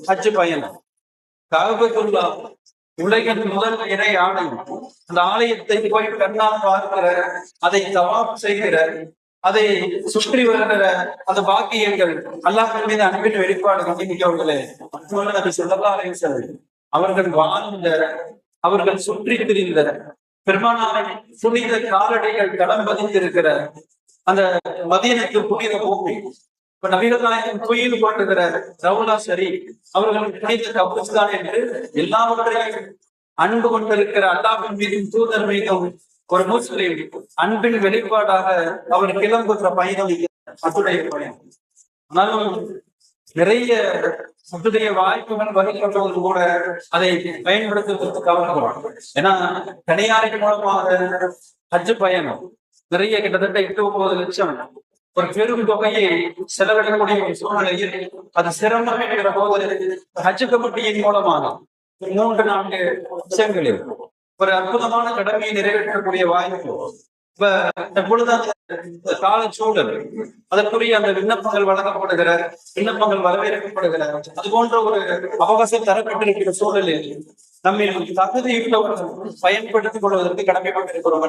ஹஜ் பயணம். கஅபத்துல்லா உலகின் முதல் இறை ஆலயம். அந்த ஆலயத்தை போய் கண்ணால் பார்க்கிற, அதை தவாப் செய்கிற, அதை சுற்றி வருகிற அந்த பாக்கியங்கள் அல்லாஹ்வின் மீது அன்பின் வெளிப்பாடு கண்டிப்பார்களே. நபி ஸல்லல்லாஹு அலைஹி வஸல்லம் அவர்கள் வாழ்ந்த, அவர்கள் சுற்றி திரிந்த, பெருமானாரின் புனித காலடிகள் தடம் பதிந்திருக்கிற அந்த மதீனத்து புனித பூமி. இப்ப நபிகள் நாயகம் கோயில் போட்டுகிற ரவுலா ஷரீப், அவர்கள் புனித கபுஸ்தான் என்று எல்லாவற்றையும் அன்பு கொண்டிருக்கிற அல்லாஹ்வின் மீதும் தூதர் மீதும் ஒரு முஸ்லிம் அன்பின் வெளிப்பாடாக அவர் கிளம்புகிற பயணம் அத்துடைய பயணம். ஆனாலும் நிறைய அத்துடைய வாய்ப்புகள் வருகின்றவர்கள் கூட அதை பயன்படுத்துவதற்கு கவலைப்படுவாங்க. ஏன்னா தனியாரின் மூலமாக ஹஜ் பயணம் நிறைய கிட்டத்தட்ட 8-9 லட்சம் ஒரு பெரும் தொகையை செலவிடக்கூடிய ஒரு சூழ்நிலையில் அது சிரமம் என்கிற போது ஹஜ் கமிட்டியின் மூலமாக 3-4 விஷயங்களில் ஒரு அற்புதமான கடமையை நிறைவேற்றக்கூடிய வாய்ப்பு. இப்ப எப்பொழுது அந்த காலச்சூழல் அதற்குரிய அந்த விண்ணப்பங்கள் வழங்கப்படுகிற, விண்ணப்பங்கள் வரவேற்கப்படுகிற, அது போன்ற ஒரு அவகாசம் தரப்பட்டிருக்கிற சூழலில் நம்மில் தகுதியுள்ளவர்கள் பயன்படுத்திக் கொள்வதற்கு கடமைப்பட்டிருக்கிறோம்.